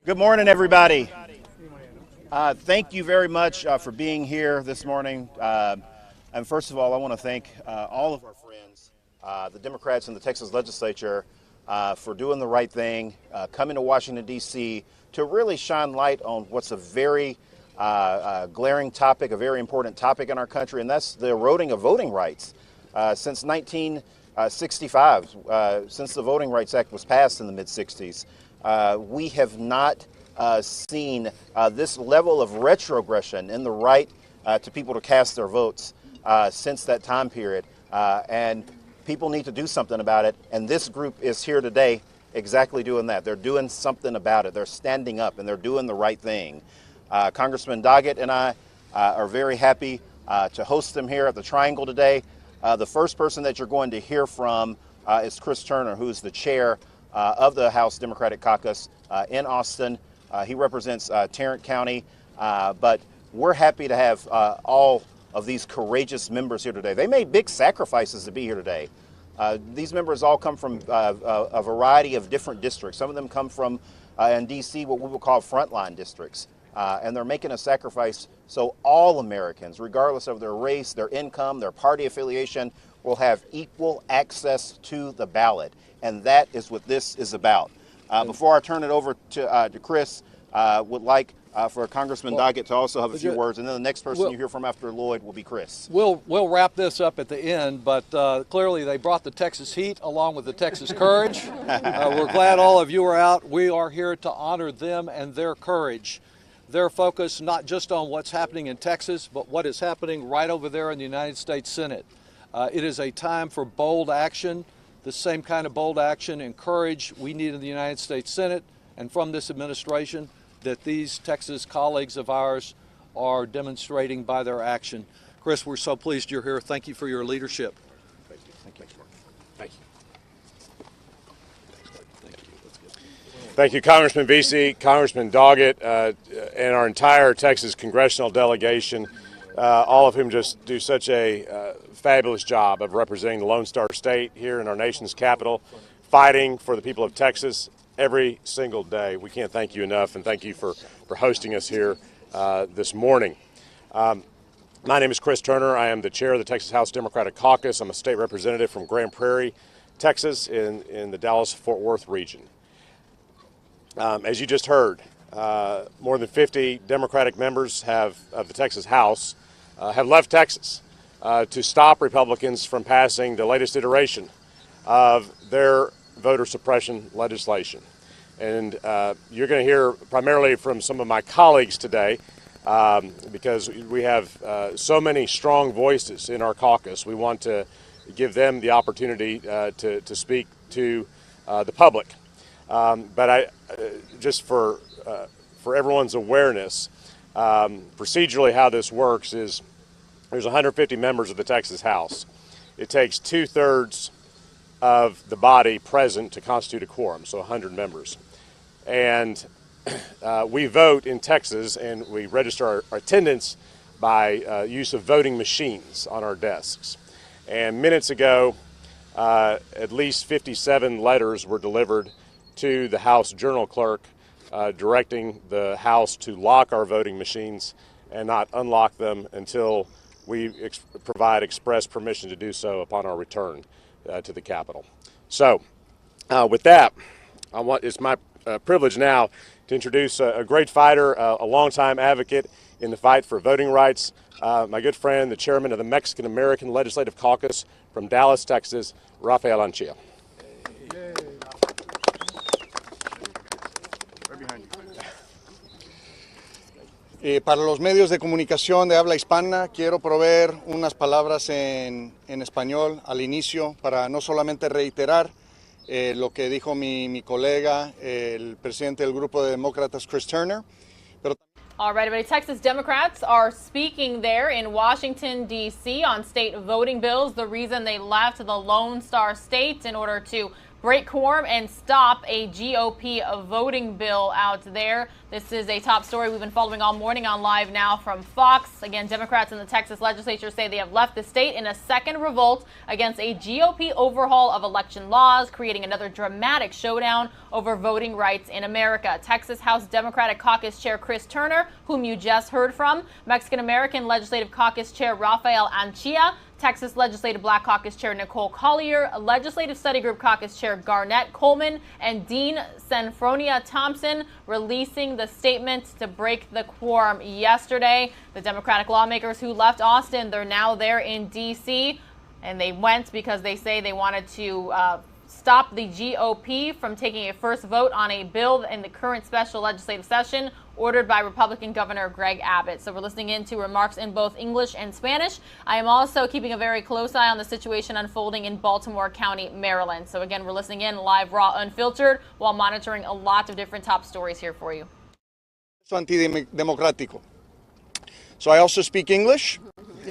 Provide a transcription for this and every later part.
Good morning, everybody. Thank you very much for being here this morning. And first of all, I want to thank all of our friends, the Democrats in the Texas legislature, for doing the right thing, coming to Washington, D.C. to really shine light on what's a very glaring topic, a very important topic in our country, and that's the eroding of voting rights. Since 1965, since the Voting Rights Act was passed in the mid-60s, we have not seen this level of retrogression in the right to people to cast their votes since that time period. And people need to do something about it. And this group is here today exactly doing that. They're doing something about it. They're standing up and they're doing the right thing. Congressman Doggett and I are very happy to host them here at the Triangle today. The first person that you're going to hear from is Chris Turner, who's the chair of the House Democratic Caucus in Austin. He represents Tarrant County, but we're happy to have all of these courageous members here today. They made big sacrifices to be here today. These members all come from a variety of different districts. Some of them come from, in D.C., what we will call frontline districts. And they're making a sacrifice so all Americans, regardless of their race, their income, their party affiliation, will have equal access to the ballot. And that is what this is about. Before I turn it over to Chris, would like for Congressman Doggett to also have a few words, and then the next person you hear from after Lloyd will be Chris. We'll wrap this up at the end, but clearly they brought the Texas heat along with the Texas courage. We're glad all of you are out. We are here to honor them and their courage. Their focus not just on what's happening in Texas, but what is happening right over there in the United States Senate. It is a time for bold action, the same kind of bold action and courage we need in the United States Senate and from this administration that these Texas colleagues of ours are demonstrating by their action. Chris, we're so pleased you're here. Thank you for your leadership. Thank you. Thank you. Thank you. Thank you, Congressman Vesey, Congressman Doggett, and our entire Texas congressional delegation, all of whom just do such a fabulous job of representing the Lone Star State here in our nation's capital, fighting for the people of Texas every single day. We can't thank you enough, and thank you for hosting us here this morning. My name is Chris Turner. I am the chair of the Texas House Democratic Caucus. I'm a state representative from Grand Prairie, Texas, in the Dallas-Fort Worth region. As you just heard, more than 50 Democratic members of the Texas House have left Texas to stop Republicans from passing the latest iteration of their voter suppression legislation. And you're going to hear primarily from some of my colleagues today because we have so many strong voices in our caucus. We want to give them the opportunity to speak to the public. But just for everyone's awareness, procedurally how this works is there's 150 members of the Texas House. It takes 2/3 of the body present to constitute a quorum, so 100 members. And we vote in Texas, and we register our attendance by use of voting machines on our desks. And minutes ago, at least 57 letters were delivered to the House Journal Clerk directing the House to lock our voting machines and not unlock them until we provide express permission to do so upon our return to the Capitol. So with that, it's my privilege now to introduce a great fighter, a longtime advocate in the fight for voting rights, my good friend, the chairman of the Mexican American Legislative Caucus from Dallas, Texas, Rafael Anchia. Para los medios de comunicación de habla hispana, quiero proveer unas palabras en español al inicio para no solamente reiterar lo que dijo mi colega, el presidente del grupo de demócratas, Chris Turner. All right, everybody. Texas Democrats are speaking there in Washington, D.C. on state voting bills, the reason they left the Lone Star State in order to break quorum and stop a GOP voting bill out there. This is a top story we've been following all morning on Live Now from Fox. Again, Democrats in the Texas legislature say they have left the state in a second revolt against a GOP overhaul of election laws, creating another dramatic showdown over voting rights in America. Texas House Democratic Caucus Chair Chris Turner, whom you just heard from, Mexican-American Legislative Caucus Chair Rafael Anchia, Texas Legislative Black Caucus Chair Nicole Collier, Legislative Study Group Caucus Chair Garnett Coleman, and Dean Senfronia Thompson releasing the statement to break the quorum yesterday. The Democratic lawmakers who left Austin, they're now there in D.C., and they went because they say they wanted to stop the GOP from taking a first vote on a bill in the current special legislative session ordered by Republican Governor Greg Abbott. So we're listening in to remarks in both English and Spanish. I am also keeping a very close eye on the situation unfolding in Baltimore County, Maryland. So again, we're listening in live, raw, unfiltered, while monitoring a lot of different top stories here for you. Antidemocrático. So I also speak English.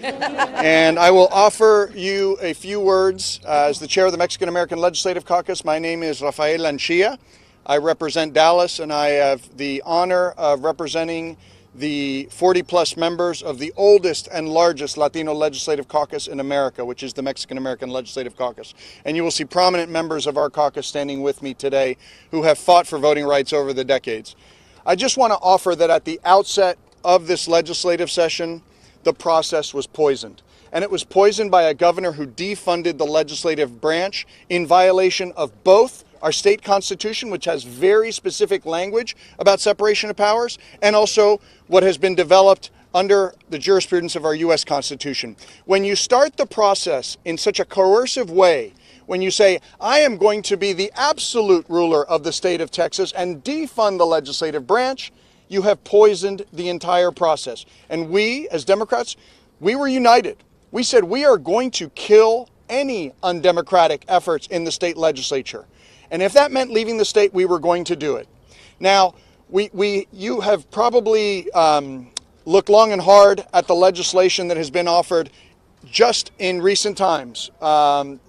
And I will offer you a few words. As the chair of the Mexican-American Legislative Caucus, my name is Rafael Anchia. I represent Dallas, and I have the honor of representing the 40-plus members of the oldest and largest Latino Legislative Caucus in America, which is the Mexican-American Legislative Caucus. And you will see prominent members of our caucus standing with me today who have fought for voting rights over the decades. I just want to offer that at the outset of this legislative session, the process was poisoned. And it was poisoned by a governor who defunded the legislative branch in violation of both our state constitution, which has very specific language about separation of powers, and also what has been developed under the jurisprudence of our U.S. Constitution. When you start the process in such a coercive way, when you say, I am going to be the absolute ruler of the state of Texas and defund the legislative branch, you have poisoned the entire process. And we, as Democrats, we were united. We said we are going to kill any undemocratic efforts in the state legislature. And if that meant leaving the state, we were going to do it. Now, you have probably looked long and hard at the legislation that has been offered just in recent times.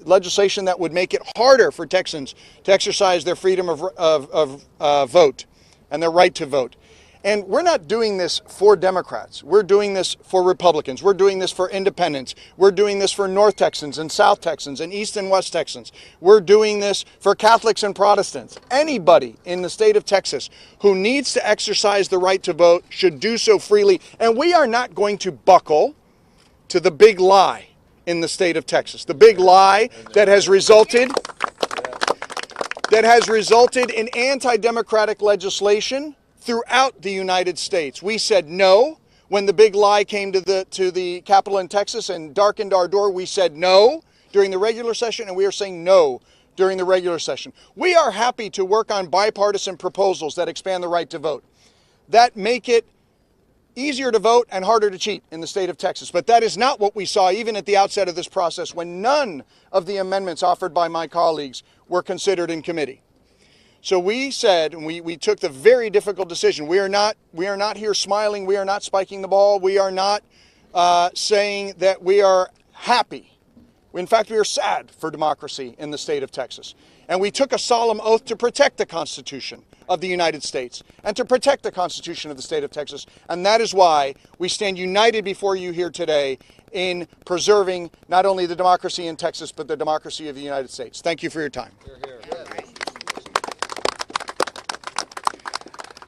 Legislation that would make it harder for Texans to exercise their freedom of vote and their right to vote. And we're not doing this for Democrats. We're doing this for Republicans. We're doing this for independents. We're doing this for North Texans and South Texans and East and West Texans. We're doing this for Catholics and Protestants. Anybody in the state of Texas who needs to exercise the right to vote should do so freely. And we are not going to buckle to the big lie in the state of Texas. The big lie that has resulted in anti-democratic legislation throughout the United States. We said no when the big lie came to the Capitol in Texas and darkened our door. We said no during the regular session, and we are saying no during the regular session. We are happy to work on bipartisan proposals that expand the right to vote, that make it easier to vote and harder to cheat in the state of Texas. But that is not what we saw even at the outset of this process, when none of the amendments offered by my colleagues were considered in committee. So we said, and we took the very difficult decision. We are not here smiling. We are not spiking the ball. We are not saying that we are happy. In fact, we are sad for democracy in the state of Texas. And we took a solemn oath to protect the Constitution of the United States and to protect the Constitution of the state of Texas. And that is why we stand united before you here today in preserving not only the democracy in Texas, but the democracy of the United States. Thank you for your time. Hear, hear.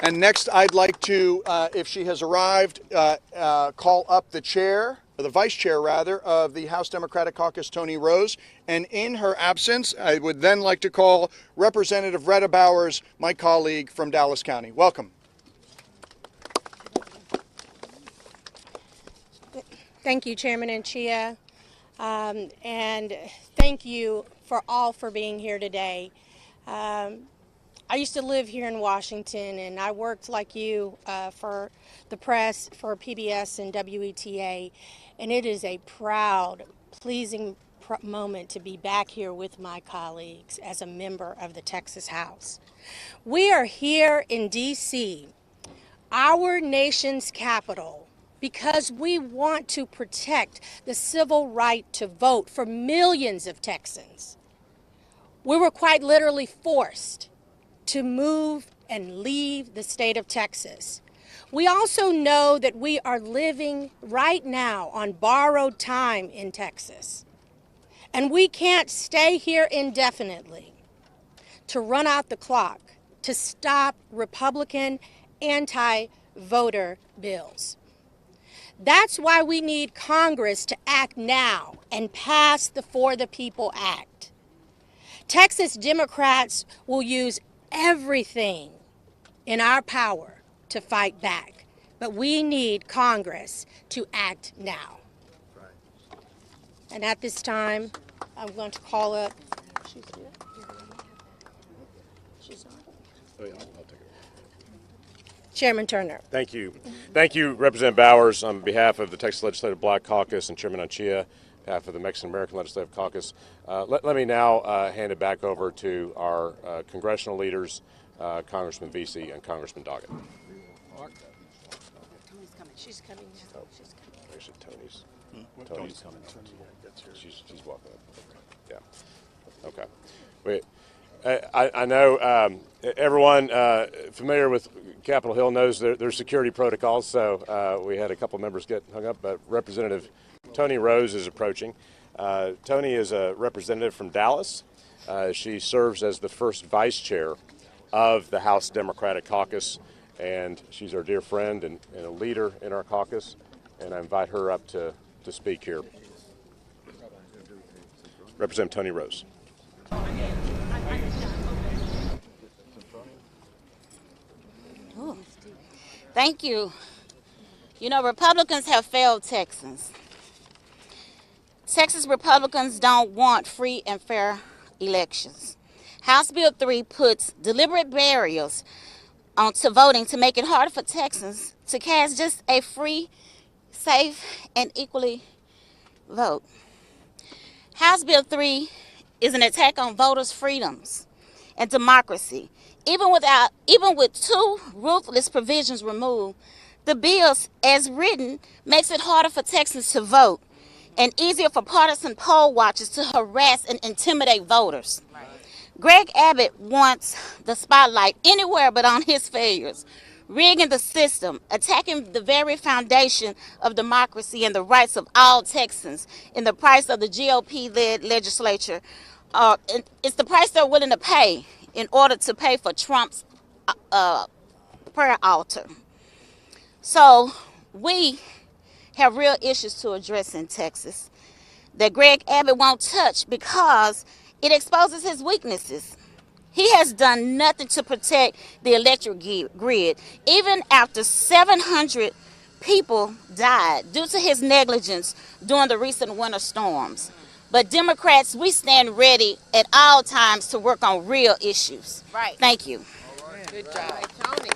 And next, I'd like to, if she has arrived, call up the chair, or the vice chair rather, of the House Democratic Caucus, Tony Rose. And in her absence, I would then like to call Representative Retta Bowers, my colleague from Dallas County. Welcome. Thank you, Chairman Anchia. And thank you for being here today. I used to live here in Washington, and I worked like you for the press, for PBS and WETA, and it is a proud, pleasing moment to be back here with my colleagues as a member of the Texas House. We are here in D.C., our nation's capital, because we want to protect the civil right to vote for millions of Texans. We were quite literally forced to move and leave the state of Texas. We also know that we are living right now on borrowed time in Texas. And we can't stay here indefinitely to run out the clock, to stop Republican anti-voter bills. That's why we need Congress to act now and pass the For the People Act. Texas Democrats will use everything in our power to fight back, but we need Congress to act now. And at this time, I'm going to call up, she's here. She's on. Oh, yeah, I'll take it. Chairman Turner. Thank you. Thank you, Representative Bowers, on behalf of the Texas Legislative Black Caucus and Chairman Anchia, on behalf of the Mexican American Legislative Caucus. Let me now hand it back over to our congressional leaders, Congressman Vesey and Congressman Doggett. Tony's coming. She's coming. She's coming. Actually, Tony's coming. She's walking up. Yeah. Okay. Wait. I know everyone familiar with Capitol Hill knows there's security protocols, so we had a couple members get hung up, but Representative Tony Rose is approaching. Tony is a representative from Dallas. She serves as the first vice chair of the House Democratic Caucus, and she's our dear friend and a leader in our caucus, and I invite her up to speak here. Representative Tony Rose. Ooh. Thank you. You know, Republicans have failed Texans. Texas Republicans don't want free and fair elections. House Bill 3 puts deliberate barriers onto voting to make it harder for Texans to cast just a free, safe, and equally vote. House Bill 3 is an attack on voters' freedoms and democracy. Even with two ruthless provisions removed, the bill, as written, makes it harder for Texans to vote and easier for partisan poll watchers to harass and intimidate voters. Right. Greg Abbott wants the spotlight anywhere but on his failures, rigging the system, attacking the very foundation of democracy and the rights of all Texans in the price of the GOP-led legislature. It's the price they're willing to pay in order to pay for Trump's prayer altar. So we have real issues to address in Texas that Greg Abbott won't touch because it exposes his weaknesses. He has done nothing to protect the electric grid, even after 700 people died due to his negligence during the recent winter storms. But Democrats, we stand ready at all times to work on real issues. Right. Thank you. All right. Good job, Tony.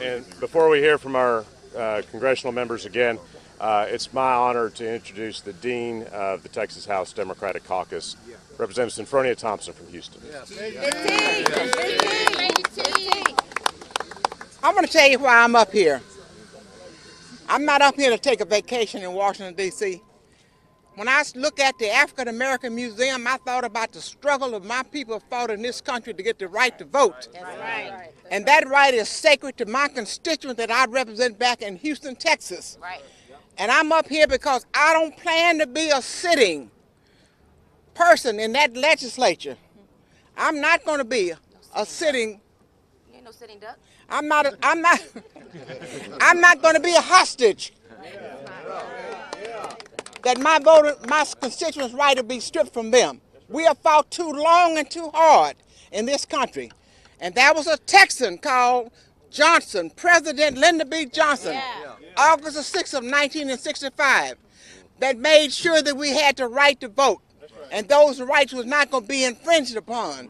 And before we hear from our congressional members again, it's my honor to introduce the Dean of the Texas House Democratic Caucus, Representative Synfronia Thompson from Houston. I'm going to tell you why I'm up here. I'm not up here to take a vacation in Washington, D.C. When I look at the African American Museum, I thought about the struggle of my people fought in this country to get the right to vote. That's right. And that right is sacred to my constituent that I represent back in Houston, Texas. Right. And I'm up here because I don't plan to be a sitting person in that legislature. I'm not going to be a sitting. You ain't no sitting duck. I'm not going to be a hostage. That my constituents' right to be stripped from them. We have fought too long and too hard in this country. And there was a Texan called Johnson, President Lyndon B. Johnson, August the 6th of 1965, that made sure that we had the right to vote. And those rights was not going to be infringed upon.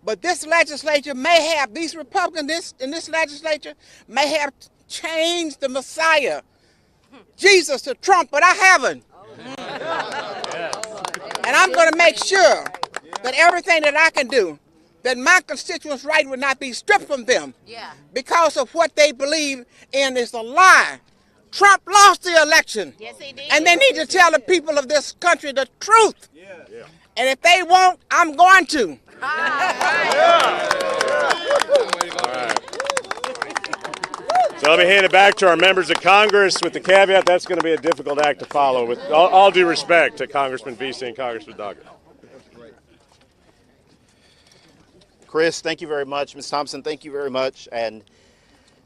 But this legislature may have, these Republicans in this legislature may have changed the Messiah, Jesus, to Trump, but I haven't. And I'm going to make sure that everything that I can do, that my constituents' right would not be stripped from them because of what they believe in is a lie Trump lost the election. Yes, he did. And they need to tell the people of this country the truth. And if they won't, I'm going to. So let me hand it back to our members of Congress with the caveat that's going to be a difficult act to follow, with all due respect to Congressman Vesey and Congressman Doggett. Chris, thank you very much. Ms. Thompson, thank you very much. And,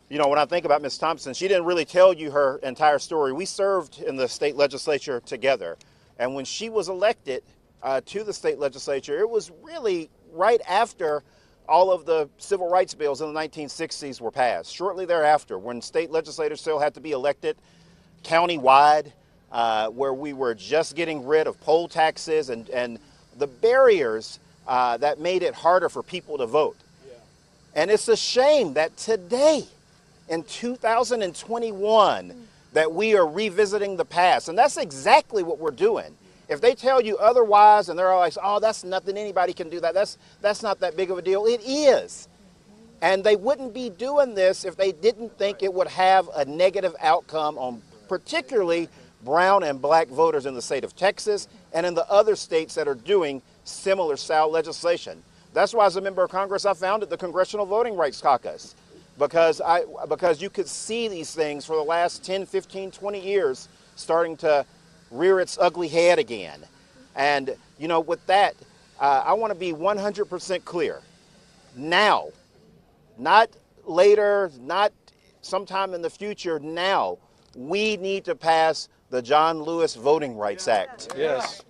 you know, when I think about Ms. Thompson, she didn't really tell you her entire story. We served in the state legislature together. And when she was elected to the state legislature, it was really right after all of the civil rights bills in the 1960s were passed. Shortly thereafter, when state legislators still had to be elected county-wide, where we were just getting rid of poll taxes and the barriers that made it harder for people to vote. And it's a shame that today, in 2021, that we are revisiting the past. And that's exactly what we're doing. If they tell you otherwise and they're always, oh, that's nothing, anybody can do that, that's not that big of a deal, it is. And they wouldn't be doing this if they didn't think it would have a negative outcome on particularly brown and black voters in the state of Texas and in the other states that are doing similar style legislation. That's why, as a member of Congress, I founded the Congressional Voting Rights Caucus, because you could see these things for the last 10, 15, 20 years starting to rear its ugly head again. And, you know, with that, I want to be 100% clear. Now, not later, not sometime in the future, now, we need to pass the John Lewis Voting Rights Act. Yes.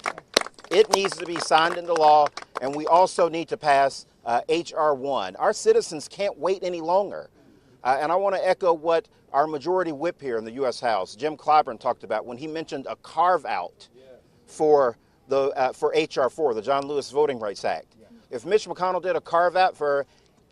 It needs to be signed into law, and we also need to pass H.R. 1. Our citizens can't wait any longer. And I want to echo what our majority whip here in the U.S. House, Jim Clyburn, talked about when he mentioned a carve-out for H.R. 4, the John Lewis Voting Rights Act. If Mitch McConnell did a carve-out for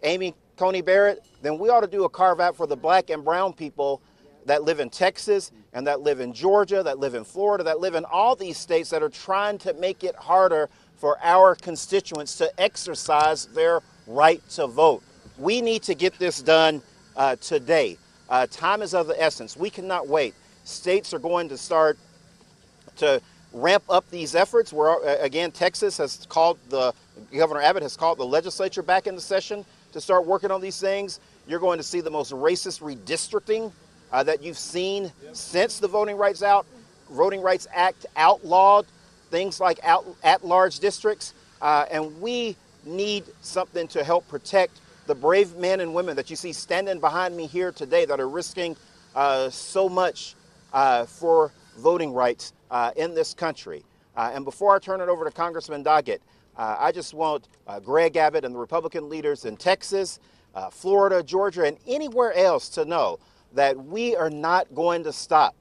Amy Coney Barrett, then we ought to do a carve-out for the black and brown people that live in Texas and that live in Georgia, that live in Florida, that live in all these states that are trying to make it harder for our constituents to exercise their right to vote. We need to get this done today. Time is of the essence. We cannot wait. States are going to start to ramp up these efforts. Again, Texas has called Governor Abbott has called the legislature back into session to start working on these things. You're going to see the most racist redistricting that you've seen since the Voting Rights Act outlawed things like at-large districts. And we need something to help protect the brave men and women that you see standing behind me here today that are risking so much for voting rights in this country. And before I turn it over to Congressman Doggett, I just want Greg Abbott and the Republican leaders in Texas, Florida, Georgia, and anywhere else to know that we are not going to stop.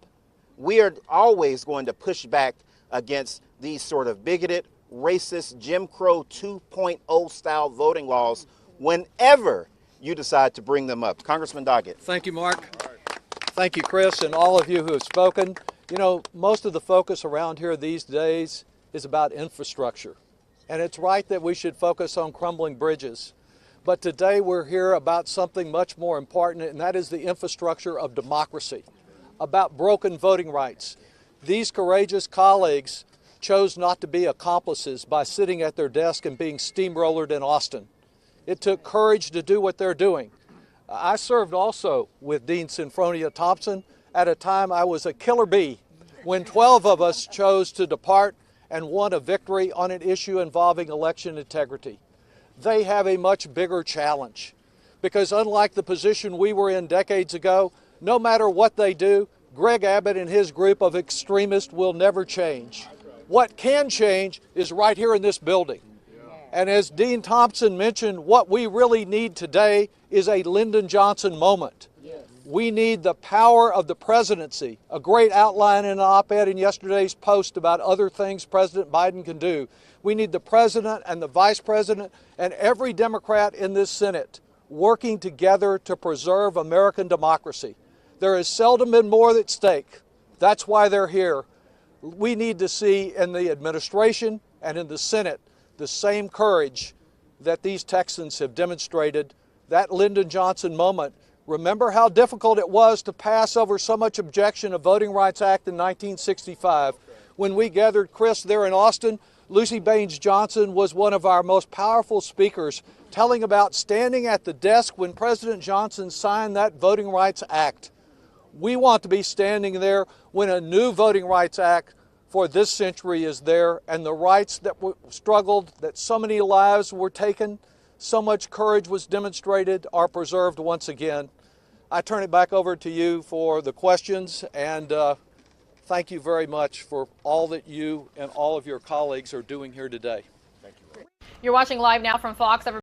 We are always going to push back against these sort of bigoted, racist, Jim Crow 2.0 style voting laws whenever you decide to bring them up. Congressman Doggett. Thank you, Mark. Thank you, Chris, and all of you who have spoken. You know, most of the focus around here these days is about infrastructure. And it's right that we should focus on crumbling bridges. But today we're here about something much more important, and that is the infrastructure of democracy, about broken voting rights. These courageous colleagues chose not to be accomplices by sitting at their desk and being steamrollered in Austin. It took courage to do what they're doing. I served also with Dean Sinfronia Thompson at a time I was a killer bee when 12 of us chose to depart and won a victory on an issue involving election integrity. They have a much bigger challenge because unlike the position we were in decades ago, no matter what they do, Greg Abbott and his group of extremists will never change. What can change is right here in this building. And as Dean Thompson mentioned, what we really need today is a Lyndon Johnson moment. We need the power of the presidency, a great outline in an op-ed in yesterday's Post about other things President Biden can do. We need the president and the vice president and every Democrat in this Senate working together to preserve American democracy. There has seldom been more at stake. That's why they're here. We need to see in the administration and in the Senate the same courage that these Texans have demonstrated. That Lyndon Johnson moment Remember how difficult it was to pass over so much objection of Voting Rights Act in 1965. When we gathered, Chris, there in Austin, Lucy Baines Johnson was one of our most powerful speakers, telling about standing at the desk when President Johnson signed that Voting Rights Act. We want to be standing there when a new Voting Rights Act for this century is there, and the rights that were struggled, that so many lives were taken, so much courage was demonstrated, are preserved once again. I turn it back over to you for the questions, and thank you very much for all that you and all of your colleagues are doing here today. You're watching Live Now from Fox.